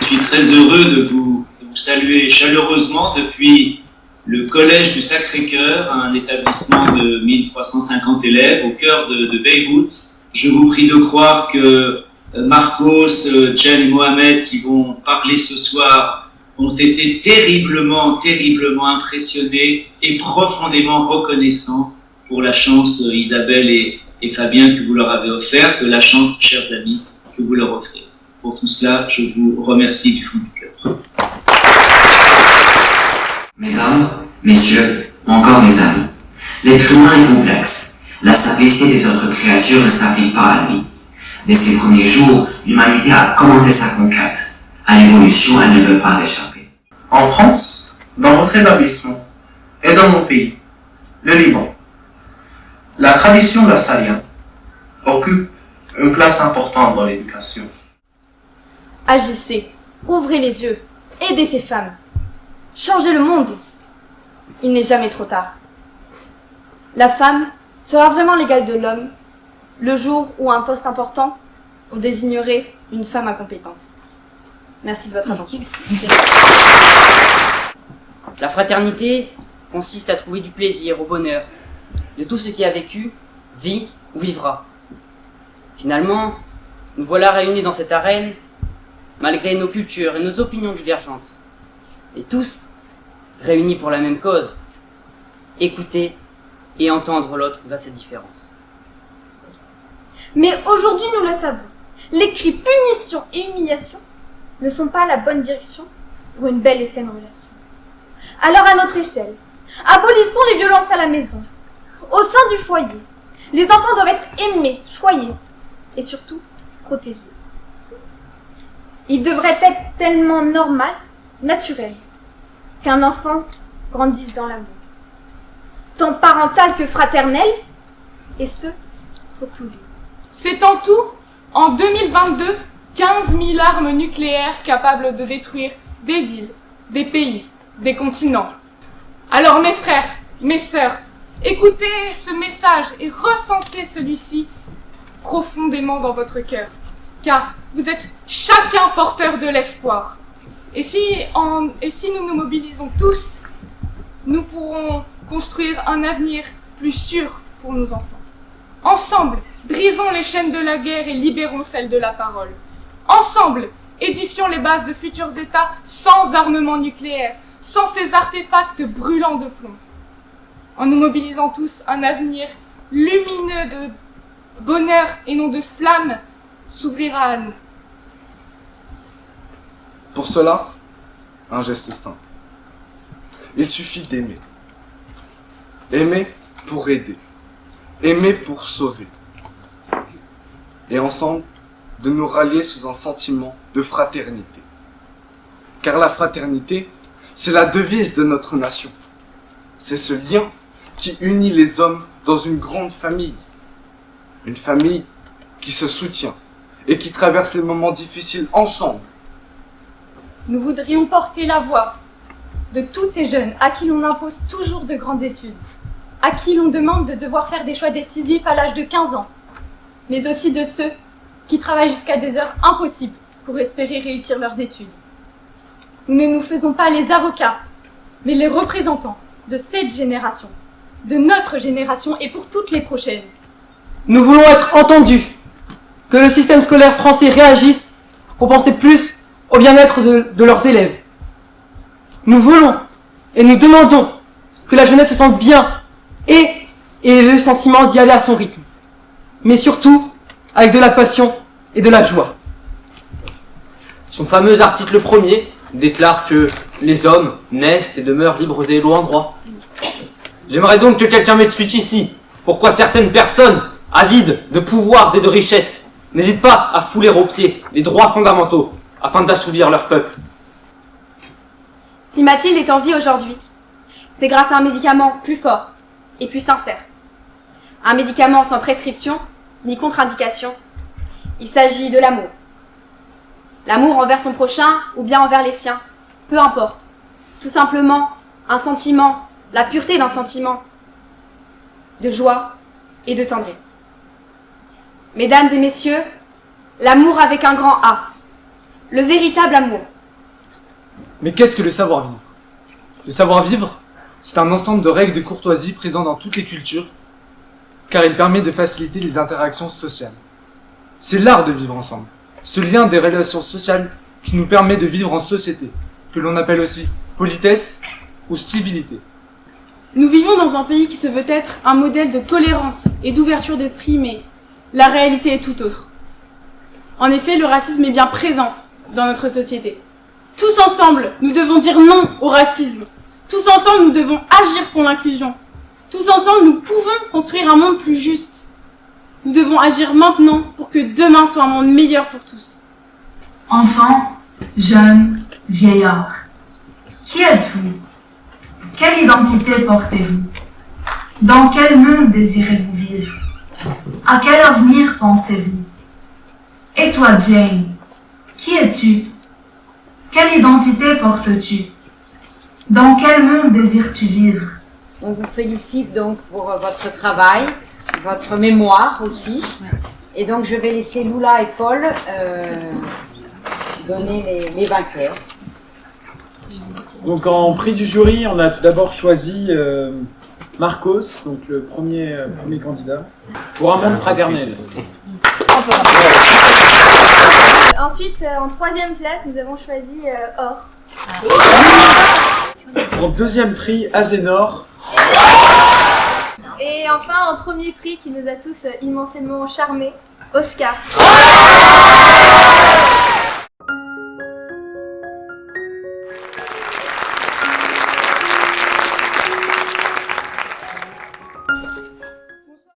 suis très heureux de vous saluer chaleureusement depuis le Collège du Sacré-Cœur, un établissement de 1350 élèves au cœur de Beyrouth. Je vous prie de croire que Marcos, Jen et Mohamed, qui vont parler ce soir, ont été terriblement impressionnés et profondément reconnaissants pour la chance, Isabelle et Fabien, que vous leur avez offerte, la chance, chers amis, que vous leur offrez. Pour tout cela, je vous remercie du fond du cœur. Mesdames, messieurs, ou encore mes amis, l'être humain est complexe. La simplicité des autres créatures ne s'applique pas à lui. Dès ses premiers jours, l'humanité a commencé sa conquête. À l'évolution, elle ne peut pas échapper. En France, dans votre établissement, et dans mon pays, le Liban, la tradition de la Salia occupe une place importante dans l'éducation. Agissez, ouvrez les yeux, aidez ces femmes. Changez le monde. Il n'est jamais trop tard. La femme sera vraiment l'égale de l'homme le jour où un poste important, on désignerait une femme à compétence. Merci de votre attention. La fraternité consiste à trouver du plaisir au bonheur de tout ce qui a vécu, vit ou vivra. Finalement, nous voilà réunis dans cette arène, malgré nos cultures et nos opinions divergentes. Et tous réunis pour la même cause, écouter et entendre l'autre dans cette différence. Mais aujourd'hui, nous le savons, les cris punition et humiliation ne sont pas la bonne direction pour une belle et saine relation. Alors à notre échelle, abolissons les violences à la maison. Au sein du foyer, les enfants doivent être aimés, choyés et surtout protégés. Il devrait être tellement normal, naturel, qu'un enfant grandisse dans l'amour, tant parental que fraternel, et ce, pour toujours. C'est en tout, en 2022, 15 000 armes nucléaires capables de détruire des villes, des pays, des continents. Alors mes frères, mes sœurs, écoutez ce message et ressentez celui-ci profondément dans votre cœur, car vous êtes chacun porteur de l'espoir. Et si nous nous mobilisons tous, nous pourrons construire un avenir plus sûr pour nos enfants. Ensemble, brisons les chaînes de la guerre et libérons celles de la parole. Ensemble, édifions les bases de futurs États sans armement nucléaire, sans ces artefacts brûlants de plomb. En nous mobilisant tous, un avenir lumineux de bonheur et non de flamme s'ouvrira à nous. Pour cela, un geste simple. Il suffit d'aimer. Aimer pour aider. Aimer pour sauver. Et ensemble, de nous rallier sous un sentiment de fraternité. Car la fraternité, c'est la devise de notre nation. C'est ce lien qui unit les hommes dans une grande famille. Une famille qui se soutient et qui traverse les moments difficiles ensemble. Nous voudrions porter la voix de tous ces jeunes à qui l'on impose toujours de grandes études, à qui l'on demande de devoir faire des choix décisifs à l'âge de 15 ans, mais aussi de ceux qui travaillent jusqu'à des heures impossibles pour espérer réussir leurs études. Nous ne nous faisons pas les avocats, mais les représentants de cette génération, de notre génération et pour toutes les prochaines. Nous voulons être entendus, que le système scolaire français réagisse pour penser plus au bien-être de leurs élèves. Nous voulons et nous demandons que la jeunesse se sente bien et ait le sentiment d'y aller à son rythme, mais surtout avec de la passion et de la joie. Son fameux article 1er déclare que les hommes naissent et demeurent libres et égaux en droit. J'aimerais donc que quelqu'un m'explique ici pourquoi certaines personnes, avides de pouvoirs et de richesses, n'hésitent pas à fouler aux pieds les droits fondamentaux afin d'assouvir leur peuple. Si Mathilde est en vie aujourd'hui, c'est grâce à un médicament plus fort et plus sincère. Un médicament sans prescription ni contre-indication. Il s'agit de l'amour. L'amour envers son prochain ou bien envers les siens, peu importe. Tout simplement, un sentiment, la pureté d'un sentiment de joie et de tendresse. Mesdames et messieurs, l'amour avec un grand A, le véritable amour, Mais qu'est-ce que le savoir-vivre? Le savoir-vivre, c'est un ensemble de règles de courtoisie présents dans toutes les cultures, car il permet de faciliter les interactions sociales. C'est l'art de vivre ensemble, ce lien des relations sociales qui nous permet de vivre en société, que l'on appelle aussi politesse ou civilité. Nous vivons dans un pays qui se veut être un modèle de tolérance et d'ouverture d'esprit, mais la réalité est tout autre. En effet, le racisme est bien présent dans notre société. Tous ensemble, nous devons dire non au racisme. Tous ensemble, nous devons agir pour l'inclusion. Tous ensemble, nous pouvons construire un monde plus juste. Nous devons agir maintenant pour que demain soit un monde meilleur pour tous. Enfants, jeunes, vieillards, qui êtes-vous? Quelle identité portez-vous? Dans quel monde désirez-vous vivre? À quel avenir pensez-vous? Et toi, Jane, qui es-tu? Quelle identité portes-tu? Dans quel monde désires-tu vivre? On vous félicite donc pour votre travail, votre mémoire aussi. Et donc je vais laisser Lula et Paul donner les vainqueurs. Donc en prix du jury, on a tout d'abord choisi Marcos, donc le premier candidat, pour un monde fraternel. Ensuite, en troisième place, nous avons choisi Or. En deuxième prix, Azénor. Et enfin, en premier prix qui nous a tous immensément charmés, Oscar.